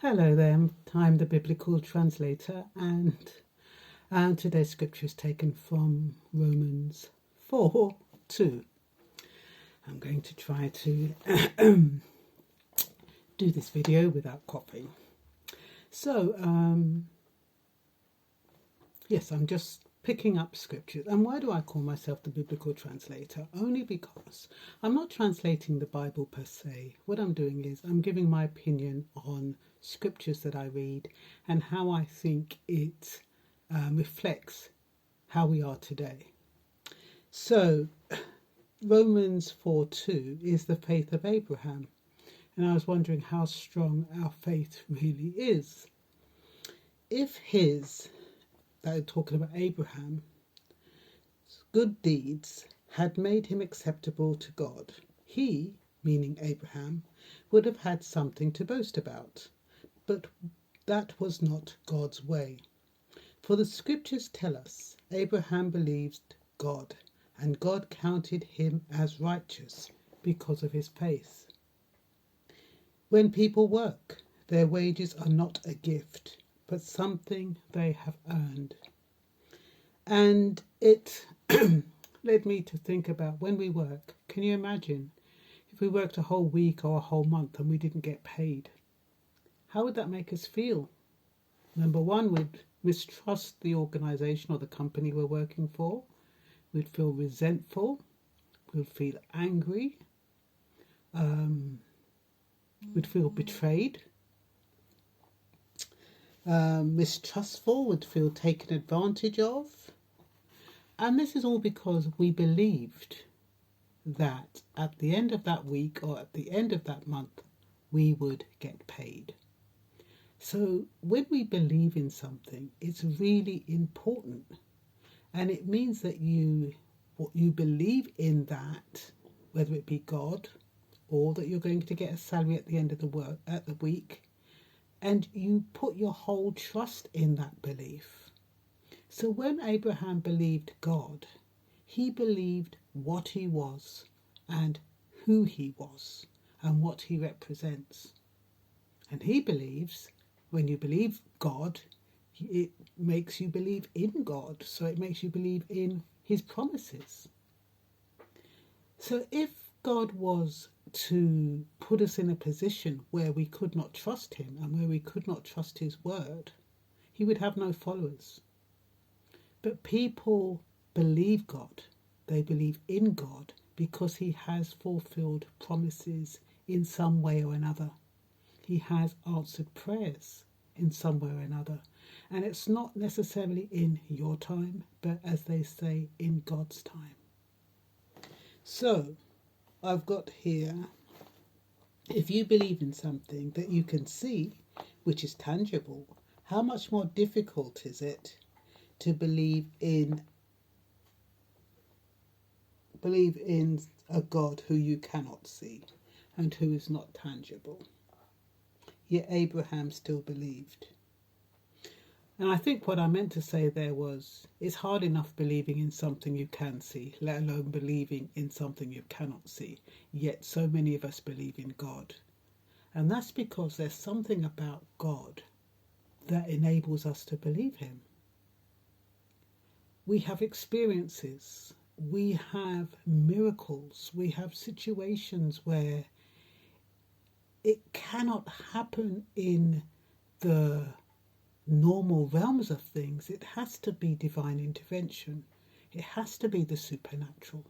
Hello there, I'm the Biblical Translator, and today's scripture is taken from Romans 4:2. I'm going to try to do this video without coughing. So, yes, I'm just picking up scriptures. And why do I call myself the Biblical Translator? Only because I'm not translating the Bible per se. What I'm doing is I'm giving my opinion on scriptures that I read and how I think it reflects how we are today. So, Romans 4:2 is the faith of Abraham. And I was wondering how strong our faith really is. If that are talking about Abraham, good deeds had made him acceptable to God, he, meaning Abraham, would have had something to boast about. But that was not God's way. For the scriptures tell us Abraham believed God, and God counted him as righteous because of his faith. When people work, their wages are not a gift, but something they have earned. And it led me to think about when we work. Can you imagine if we worked a whole week or a whole month and we didn't get paid? How would that make us feel? Number one, we'd mistrust the organisation or the company we're working for. We'd feel resentful. We'd feel angry. We'd feel betrayed. Mistrustful. We'd feel taken advantage of. And this is all because we believed that at the end of that week or at the end of that month, we would get paid. So when we believe in something, it's really important. And it means that what you believe in that, whether it be God or that you're going to get a salary at the end of the week, and you put your whole trust in that belief. So when Abraham believed God, he believed what he was and who he was and what he represents. And he believes, when you believe God, it makes you believe in God. So it makes you believe in his promises. So if God was to put us in a position where we could not trust him and where we could not trust his word, he would have no followers. But people believe God. They believe in God because he has fulfilled promises in some way or another. He has answered prayers in some way or another. And it's not necessarily in your time, but as they say, in God's time. So, I've got here, if you believe in something that you can see, which is tangible, how much more difficult is it to believe in a God who you cannot see and who is not tangible? Yet Abraham still believed. And I think what I meant to say there was, it's hard enough believing in something you can see, let alone believing in something you cannot see. Yet so many of us believe in God. And that's because there's something about God that enables us to believe him. We have experiences, we have miracles, we have situations where it cannot happen in the normal realms of things. It has to be divine intervention. It has to be the supernatural.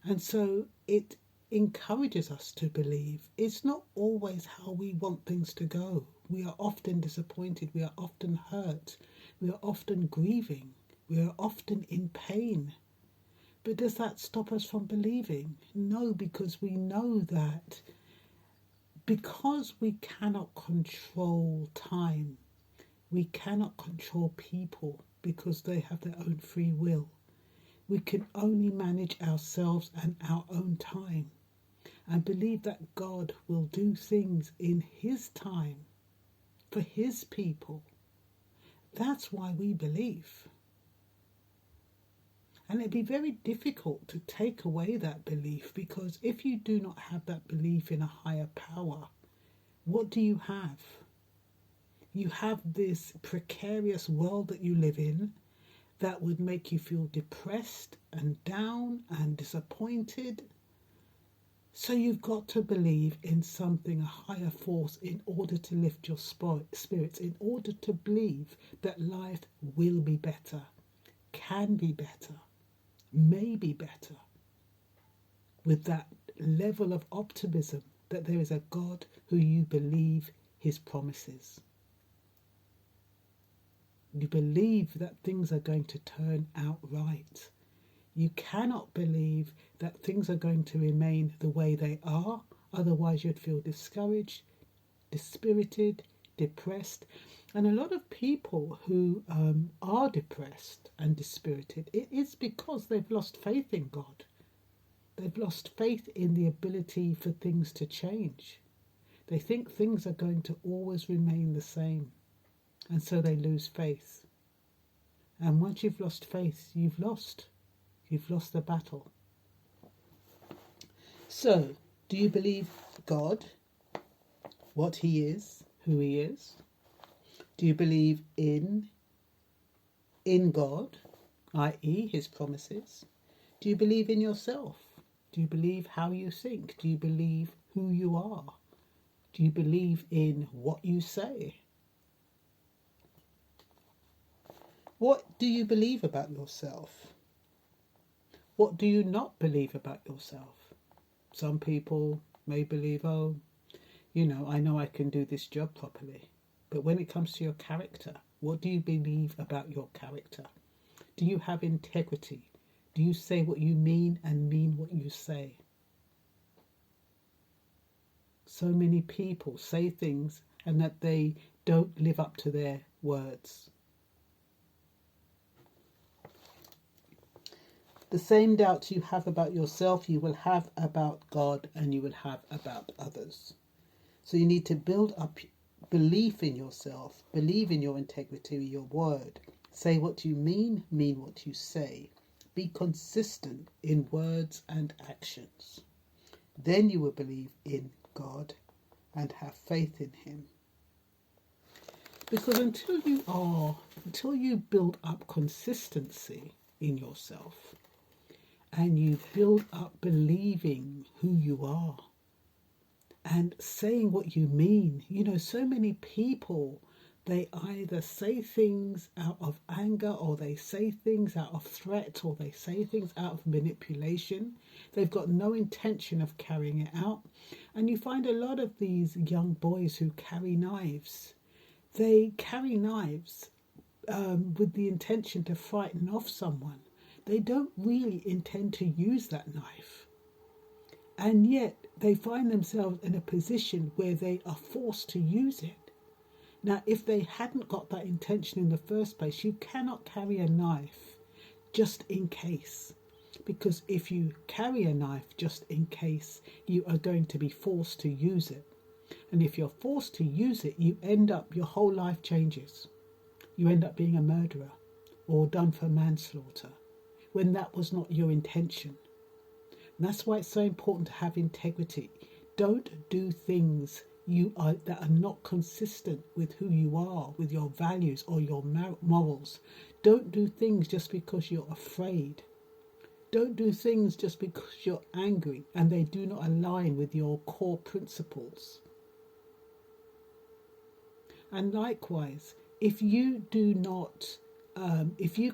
And so it encourages us to believe. It's not always how we want things to go. We are often disappointed. We are often hurt. We are often grieving. We are often in pain. But does that stop us from believing? No, because we know that because we cannot control time, we cannot control people because they have their own free will. We can only manage ourselves and our own time and believe that God will do things in his time for his people. That's why we believe. And it'd be very difficult to take away that belief, because if you do not have that belief in a higher power, What do you have? You have this precarious world that you live in that would make you feel depressed and down and disappointed. So you've got to believe in something, a higher force, in order to lift your spirits, in order to believe that life will be better, can be better, may be better. With that level of optimism that there is a God who you believe his promises. You believe that things are going to turn out right. You cannot believe that things are going to remain the way they are, otherwise you'd feel discouraged, dispirited, depressed. And a lot of people who are depressed and dispirited, it is because they've lost faith in God. They've lost faith in the ability for things to change. They think things are going to always remain the same, and so they lose faith. And once you've lost faith, you've lost the battle. So, do you believe God, what he is, who he is? Do you believe in God, i.e. his promises? Do you believe in yourself? Do you believe how you think? Do you believe who you are? Do you believe in what you say? What do you believe about yourself? What do you not believe about yourself? Some people may believe, oh, I know I can do this job properly. But when it comes to your character, what do you believe about your character? Do you have integrity? Do you say what you mean and mean what you say? So many people say things and that they don't live up to their words. The same doubts you have about yourself, you will have about God, and you will have about others. So you need to build up belief in yourself, believe in your integrity, your word. Say what you mean what you say. Be consistent in words and actions. Then you will believe in God and have faith in him. Because until you build up consistency in yourself, and you build up believing who you are and saying what you mean. So many people, they either say things out of anger, or they say things out of threat, or they say things out of manipulation. They've got no intention of carrying it out. And you find a lot of these young boys who carry knives. They carry knives with the intention to frighten off someone. They don't really intend to use that knife. And yet they find themselves in a position where they are forced to use it. Now, if they hadn't got that intention in the first place, you cannot carry a knife just in case. Because if you carry a knife just in case, you are going to be forced to use it. And if you're forced to use it, your whole life changes. You end up being a murderer or done for manslaughter, when that was not your intention. And that's why it's so important to have integrity. Don't do things that are not consistent with who you are, with your values or your morals. Don't do things just because you're afraid. Don't do things just because you're angry and they do not align with your core principles. And likewise, if you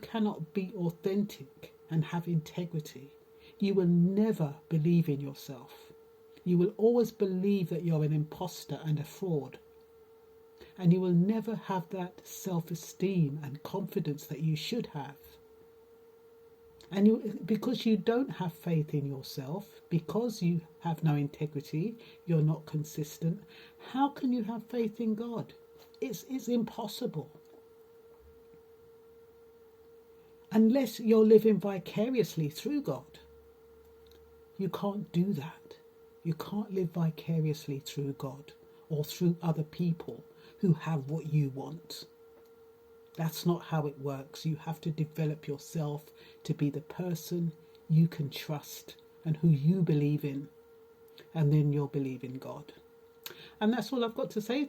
cannot be authentic and have integrity, you will never believe in yourself. You will always believe that you're an imposter and a fraud. And you will never have that self-esteem and confidence that you should have. And because you don't have faith in yourself, because you have no integrity, you're not consistent, how can you have faith in God? It's impossible. Unless you're living vicariously through God. You can't do that. You can't live vicariously through God or through other people who have what you want. That's not how it works. You have to develop yourself to be the person you can trust and who you believe in. And then you'll believe in God. And that's all I've got to say